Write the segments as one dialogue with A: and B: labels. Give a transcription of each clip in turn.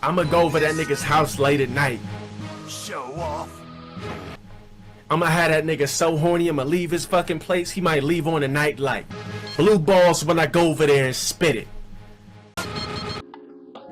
A: I'ma go over that nigga's house late at night.
B: Show off.
A: I'ma have that nigga so horny, I'ma leave his fucking place, he might leave on a night light. Blue balls when I go over there and spit it.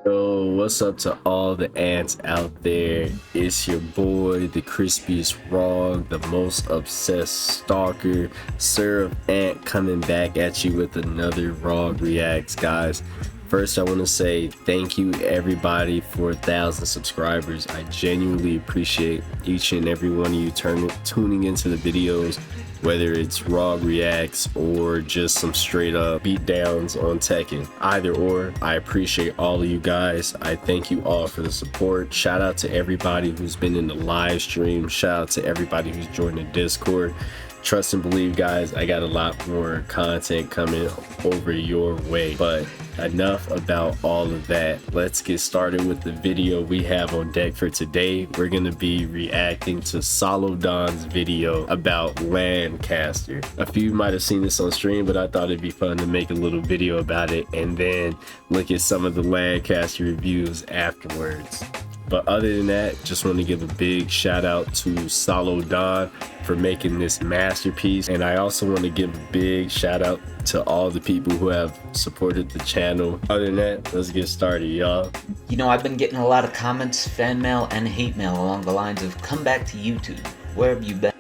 C: Yo, what's up to all the ants out there? It's your boy, the crispiest wrong, the most obsessed stalker, Syrup Ant, coming back at you with another Raw Reacts, guys. First, I want to say thank you everybody for 1,000 subscribers. I genuinely appreciate each and every one of you tuning into the videos, whether it's Raw Reacts or just some straight up beatdowns on Tekken. Either or, I appreciate all of you guys. I thank you all for the support. Shout out to everybody who's been in the live stream. Shout out to everybody who's joined the Discord. Trust and believe, guys, I got a lot more content coming over your way. But enough about all of that. Let's get started with the video we have on deck for today. We're going to be reacting to Sallow Dawn's video about Lancaster. A few might have seen this on stream, but I thought it'd be fun to make a little video about it and then look at some of the Lancaster reviews afterwards. But other than that, just want to give a big shout out to Sallow Dawn for making this masterpiece. And I also want to give a big shout out to all the people who have supported the channel. Other than that, let's get started, y'all.
D: You know, I've been getting a lot of comments, fan mail, and hate mail along the lines of, come back to YouTube. Where have you been?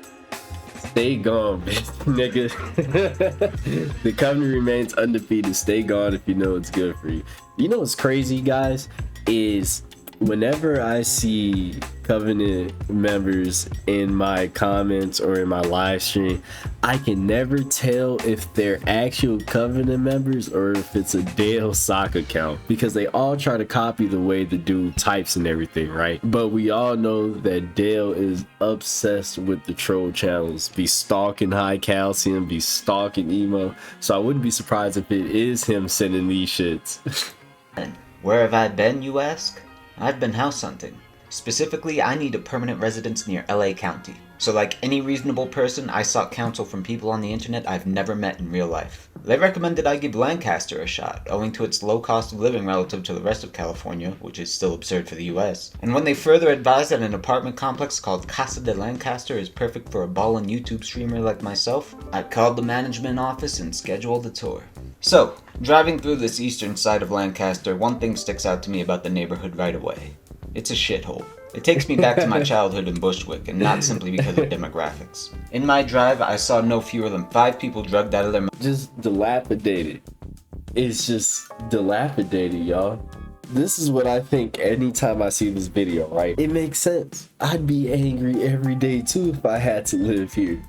C: Stay gone, bitch, nigga. The company remains undefeated. Stay gone if you know it's good for you. You know what's crazy, guys, is whenever I see Covenant members in my comments or in my live stream, I can never tell if they're actual Covenant members or if it's a Dale sock account, because they all try to copy the way the dude types and everything, right? But we all know that Dale is obsessed with the troll channels, be stalking High Calcium, be stalking Emo, so I wouldn't be surprised if it is him sending these shits.
D: Where have I been, you ask? I've been house hunting. Specifically, I need a permanent residence near LA County. So like any reasonable person, I sought counsel from people on the internet I've never met in real life. They recommended I give Lancaster a shot, owing to its low cost of living relative to the rest of California, which is still absurd for the US. And when they further advised that an apartment complex called Casa de Lancaster is perfect for a ballin' YouTube streamer like myself, I called the management office and scheduled a tour. So, driving through this eastern side of Lancaster, one thing sticks out to me about the neighborhood right away. It's a shithole. It takes me back to my childhood in Bushwick, and not simply because of demographics. In my drive, I saw no fewer than 5 people drugged out of their minds.
C: Just dilapidated. It's just dilapidated, y'all. This is what I think anytime I see this video, right? It makes sense. I'd be angry every day too if I had to live here.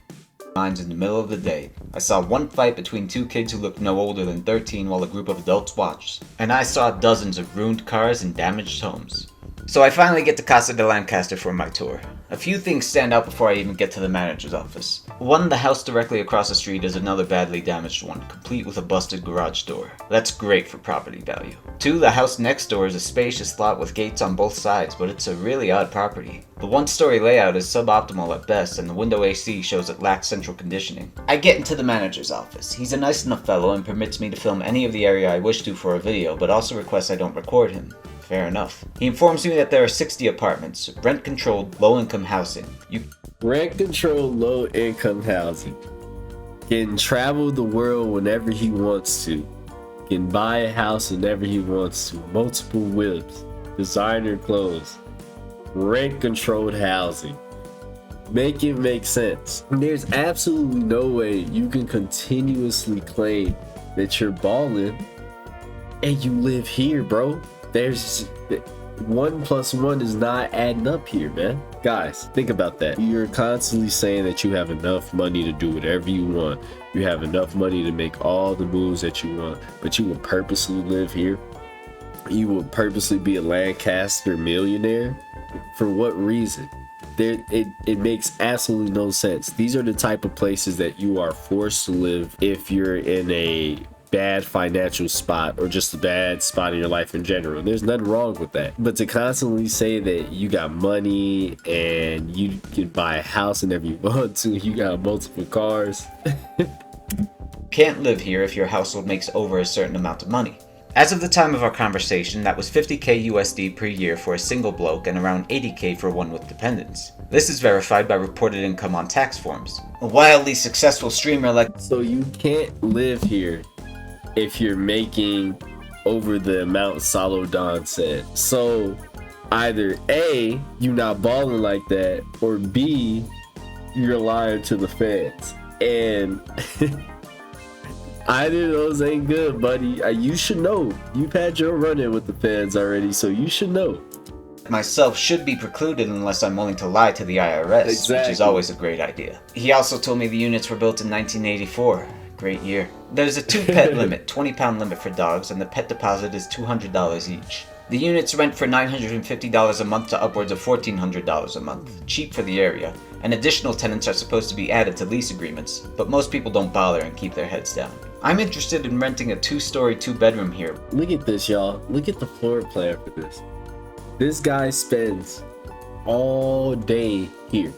D: In the middle of the day. I saw one fight between 2 kids who looked no older than 13 while a group of adults watched. And I saw dozens of ruined cars and damaged homes. So I finally get to Casa de Lancaster for my tour. A few things stand out before I even get to the manager's office. One, the house directly across the street is another badly damaged one, complete with a busted garage door. That's great for property value. 2, the house next door is a spacious lot with gates on both sides, but it's a really odd property. The one-story layout is suboptimal at best, and the window AC shows it lacks central conditioning. I get into the manager's office. He's a nice enough fellow and permits me to film any of the area I wish to for a video, but also requests I don't record him. Fair enough. He informs me that there are 60 apartments, rent-controlled, low-income housing.
C: Rent-controlled, low-income housing. Can travel the world whenever he wants to. Can buy a house whenever he wants to. Multiple whips. Designer clothes. Rent-controlled housing. Make it make sense. There's absolutely no way you can continuously claim that you're balling and you live here, bro. There's 1 + 1 is not adding up here, man. Guys, think about that. You're constantly saying that you have enough money to do whatever you want. You have enough money to make all the moves that you want, but you will purposely live here. You will purposely be a Lancaster millionaire. For what reason? It makes absolutely no sense. These are the type of places that you are forced to live if you're in a bad financial spot or just a bad spot in your life in general. There's nothing wrong with that. But to constantly say that you got money and you can buy a house whenever you want to, you got multiple cars.
D: Can't live here if your household makes over a certain amount of money. As of the time of our conversation, that was 50k USD per year for a single bloke and around 80k for one with dependents. This is verified by reported income on tax forms. A wildly successful streamer like...
C: So you can't live here if you're making over the amount Sallow Dawn said. So either A, you not balling like that, or B, you're lying to the feds. And either of those ain't good, buddy. You should know. You've had your run-in with the feds already, so you should know.
D: myself should be precluded unless I'm willing to lie to the IRS,
C: Exactly.
D: which is always a great idea. He also told me the units were built in 1984. Great year. There's a 2-pet limit, 20-pound limit for dogs, and the pet deposit is $200 each. The units rent for $950 a month to upwards of $1,400 a month, cheap for the area, and additional tenants are supposed to be added to lease agreements, but most people don't bother and keep their heads down. I'm interested in renting a 2-story, 2-bedroom here.
C: Look at this, y'all. Look at the floor plan for this. This guy spends all day here.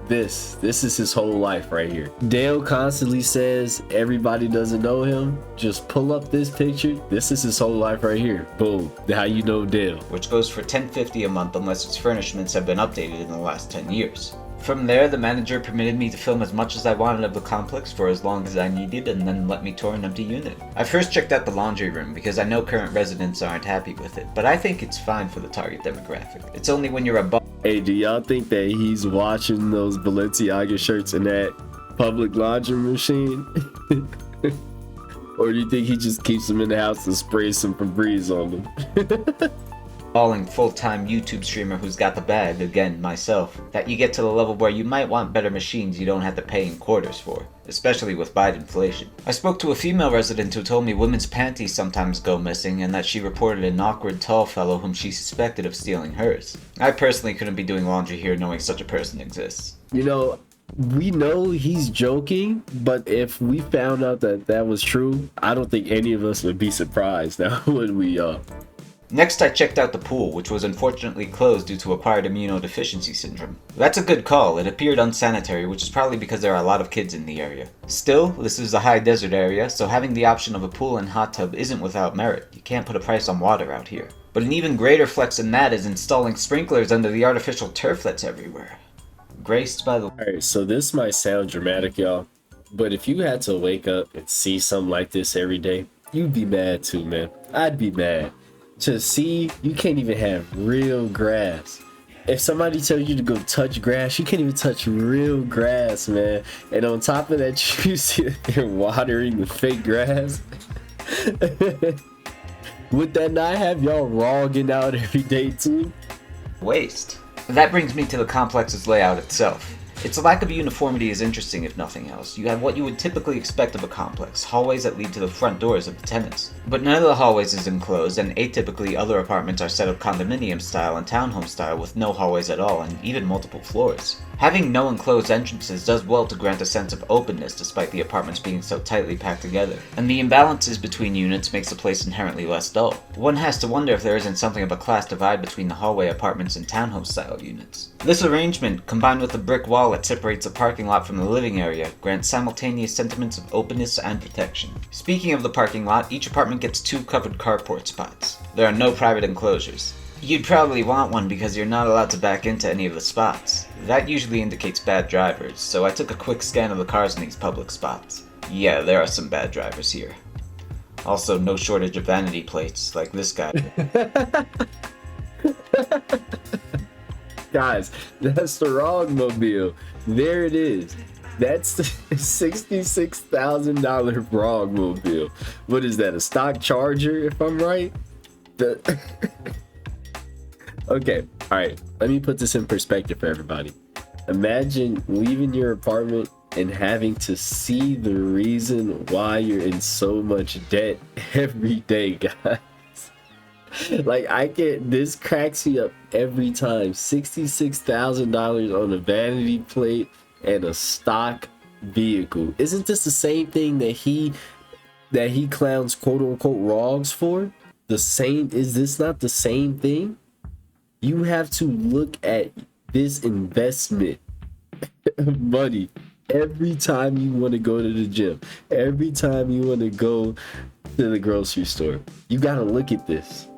C: This is his whole life right here. Dale constantly says everybody doesn't know him. Just pull up this picture. This is his whole life right here. Boom. How you know Dale.
D: Which goes for $10.50 a month unless its furnishments have been updated in the last 10 years. From there, the manager permitted me to film as much as I wanted of the complex for as long as I needed and then let me tour an empty unit. I first checked out the laundry room because I know current residents aren't happy with it, but I think it's fine for the target demographic. It's only when you're a
C: Hey, do y'all think that he's washing those Balenciaga shirts in that public laundry machine? Or do you think he just keeps them in the house and sprays some Febreze on them?
D: balling full-time YouTube streamer who's got the bag, again, myself, that you get to the level where you might want better machines you don't have to pay in quarters for, especially with Biden inflation. I spoke to a female resident who told me women's panties sometimes go missing and that she reported an awkward tall fellow whom she suspected of stealing hers. I personally couldn't be doing laundry here knowing such a person exists.
C: You know, we know he's joking, but if we found out that that was true, I don't think any of us would be surprised now when we
D: Next, I checked out the pool, which was unfortunately closed due to acquired immunodeficiency syndrome. That's a good call. It appeared unsanitary, which is probably because there are a lot of kids in the area. Still, this is a high desert area, so having the option of a pool and hot tub isn't without merit. You can't put a price on water out here. But an even greater flex than that is installing sprinklers under the artificial turf that's everywhere. Graced by the...
C: Alright, so this might sound dramatic, y'all, but if you had to wake up and see something like this every day, you'd be mad too, man. I'd be mad. To see, you can't even have real grass. If somebody tells you to go touch grass, you can't even touch real grass, man. And on top of that, you sit there watering the fake grass. Would that not have y'all rogging out every day too?
D: waste. That brings me to the complex's layout itself. Its lack of uniformity is interesting if nothing else. You have what you would typically expect of a complex, hallways that lead to the front doors of the tenants. But none of the hallways is enclosed, and atypically other apartments are set up condominium style and townhome style with no hallways at all and even multiple floors. Having no enclosed entrances does well to grant a sense of openness despite the apartments being so tightly packed together, and the imbalances between units makes the place inherently less dull. One has to wonder if there isn't something of a class divide between the hallway apartments and townhome style units. This arrangement, combined with the brick wall that separates the parking lot from the living area, grants simultaneous sentiments of openness and protection. Speaking of the parking lot, each apartment gets 2 covered carport spots. There are no private enclosures. You'd probably want one because you're not allowed to back into any of the spots. That usually indicates bad drivers, so I took a quick scan of the cars in these public spots. Yeah, there are some bad drivers here. Also, no shortage of vanity plates, like this guy.
C: Guys, that's the wrong mobile. There it is. That's the $66,000 wrong mobile. What is that, a stock Charger, if I'm right? Okay, alright, let me put this in perspective for everybody. Imagine leaving your apartment and having to see the reason why you're in so much debt every day, guys. Like, this cracks me up every time. $66,000 on a vanity plate and a stock vehicle. Isn't this the same thing that he clowns quote unquote wrongs for? Is this not the same thing? You have to look at this investment of money every time you want to go to the gym, every time you want to go to the grocery store. You gotta look at this.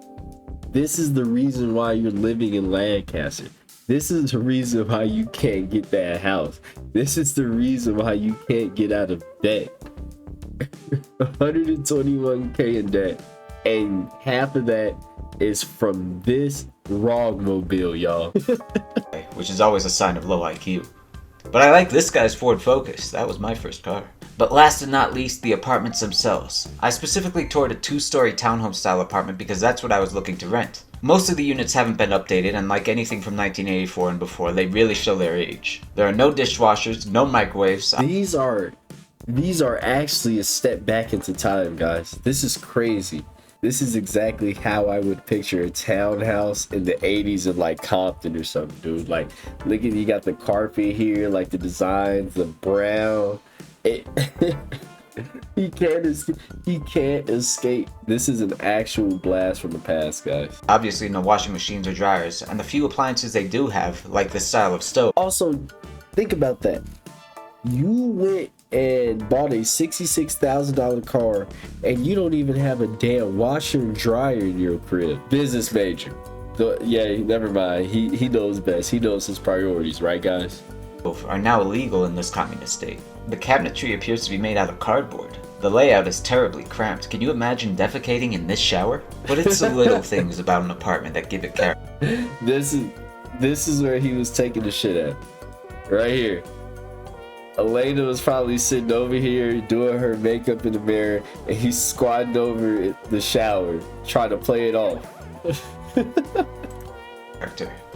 C: This is the reason why you're living in Lancaster. This is the reason why you can't get that house. This is the reason why you can't get out of debt. 121K in debt, and half of that is from this Rogmobile, y'all.
D: Which is always a sign of low IQ. But I like this guy's Ford Focus. That was my first car. But last and not least, the apartments themselves. I specifically toured a 2-story townhome style apartment because that's what I was looking to rent. Most of the units haven't been updated, and like anything from 1984 and before, they really show their age. There are no dishwashers, no microwaves.
C: These are actually a step back into time, guys. This is crazy. This is exactly how I would picture a townhouse in the 80s in like Compton or something, dude. Like, look at, you got the carpet here, like the designs, the brown. He can't escape. This is an actual blast from the past, guys.
D: Obviously no washing machines or dryers, and the few appliances they do have, like this style of stove.
C: Also, think about that. You went and bought a $66,000 car, and you don't even have a damn washer and dryer in your crib. Business major. Yeah, never mind. He knows best. He knows his priorities, right, guys?
D: Are now illegal in this communist state. The cabinetry appears to be made out of cardboard. The layout is terribly cramped. Can you imagine defecating in this shower? But it's the little things about an apartment that give it character.
C: This is where he was taking the shit at. Right here. Elena was probably sitting over here doing her makeup in the mirror, and he's squatting over the shower trying to play it off.
D: The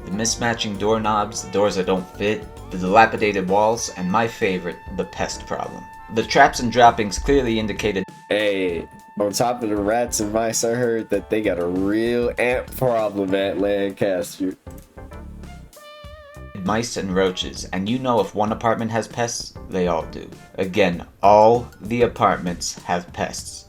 D: mismatching doorknobs, the doors that don't fit, the dilapidated walls, and my favorite, the pest problem. The traps and droppings clearly indicated.
C: Hey, on top of the rats and mice, I heard that they got a real ant problem at Lancaster.
D: Mice and roaches, and you know if one apartment has pests, they all do. Again, all the apartments have pests.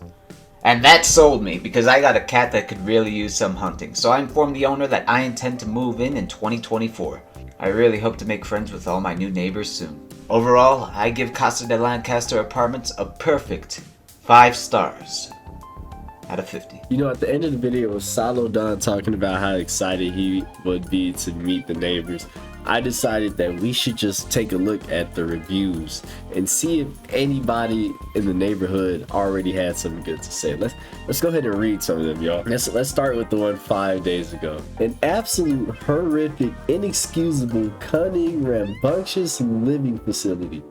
D: And that sold me, because I got a cat that could really use some hunting, so I informed the owner that I intend to move in 2024. I really hope to make friends with all my new neighbors soon. Overall, I give Casa de Lancaster Apartments a perfect 5 stars out of 50.
C: You know, at the end of the video was Sallow Dawn talking about how excited he would be to meet the neighbors. I decided that we should just take a look at the reviews and see if anybody in the neighborhood already had something good to say. Let's go ahead and read some of them, y'all. Let's start with the one 5 days ago. An absolute horrific, inexcusable, cunning, rambunctious living facility.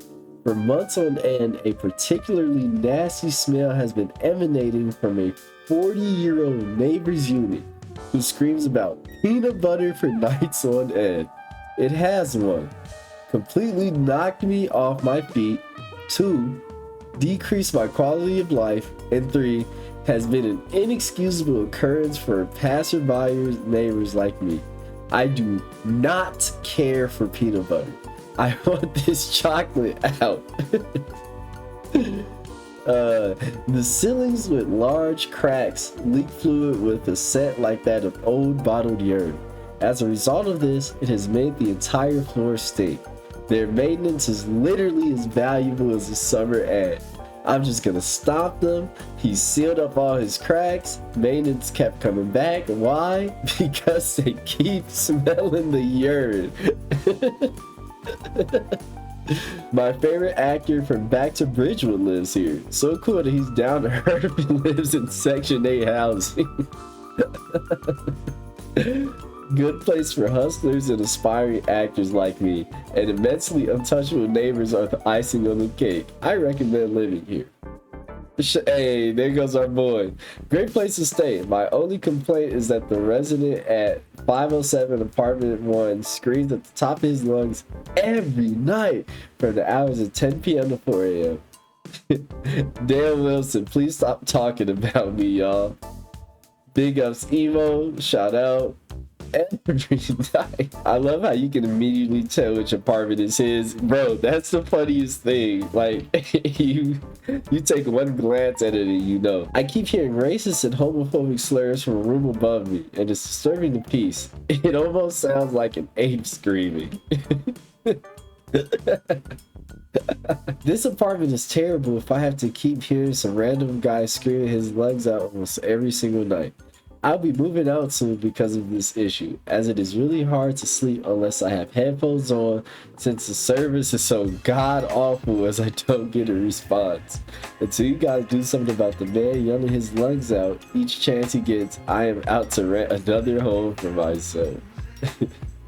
C: For months on end, a particularly nasty smell has been emanating from a 40-year-old neighbor's unit who screams about peanut butter for nights on end. It has 1. Completely knocked me off my feet. 2. Decreased my quality of life. And 3. Has been an inexcusable occurrence for passerby neighbors like me. I do not care for peanut butter. I want this chocolate out. The ceilings with large cracks leak fluid with a scent like that of old bottled urine. As a result of this, it has made the entire floor stink. Their maintenance is literally as valuable as a summer ad. I'm just gonna stop them. He sealed up all his cracks. Maintenance kept coming back. Why? Because they keep smelling the urine. My favorite actor from Back to Bridgewood lives here. So cool that he's down to earth and lives in Section 8 housing. Good place for hustlers and aspiring actors like me, and immensely untouchable neighbors are the icing on the cake. I recommend living here. Hey, there goes our boy. Great place to stay. My only complaint is that the resident at 507 apartment 1 screams at the top of his lungs every night from the hours of 10 p.m. to 4 a.m. Dan Wilson, please stop talking about me, y'all. Big ups, Emo. Shout out. Every night. I love how you can immediately tell which apartment is his. Bro, that's the funniest thing. Like, you take one glance at it and you know. I keep hearing racist and homophobic slurs from a room above me, and it's disturbing the peace. It almost sounds like an ape screaming. This apartment is terrible if I have to keep hearing some random guy screaming his lungs out almost every single night. I'll be moving out soon because of this issue, as it is really hard to sleep unless I have headphones on, since the service is so god awful as I don't get a response. Until you gotta do something about the man yelling his lungs out each chance he gets, I am out to rent another home for myself.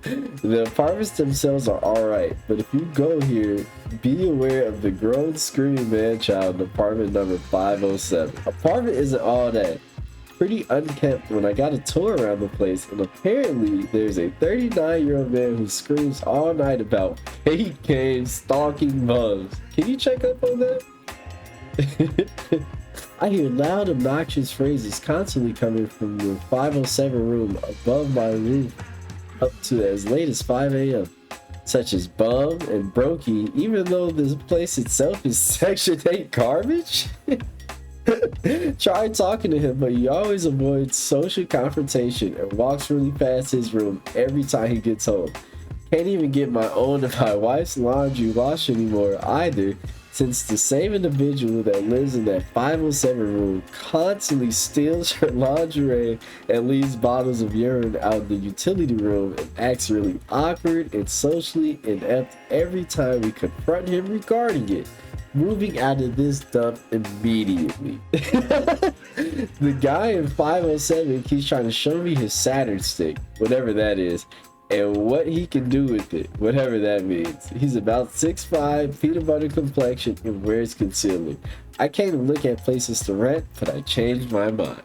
C: The apartments themselves are alright, but if you go here, be aware of the grown screaming man-child in apartment number 507. Apartment isn't all that. Pretty unkempt when I got a tour around the place, and apparently there's a 39-year-old man who screams all night about fake games, stalking bums. Can you check up on that? I hear loud, obnoxious phrases constantly coming from the 507 room above my roof up to as late as 5 a.m. such as bum and brokey, even though this place itself is Section 8 garbage? Try talking to him, but he always avoids social confrontation and walks really past his room every time he gets home. Can't even get my own and my wife's laundry washed anymore either, since the same individual that lives in that 507 room constantly steals her lingerie and leaves bottles of urine out of the utility room and acts really awkward and socially inept every time we confront him regarding it. Moving out of this dump immediately. The guy in 507 keeps trying to show me his Saturn stick, whatever that is, and what he can do with it, whatever that means. He's about 6'5", peanut butter complexion, and wears concealer. I came to look at places to rent, but I changed my mind.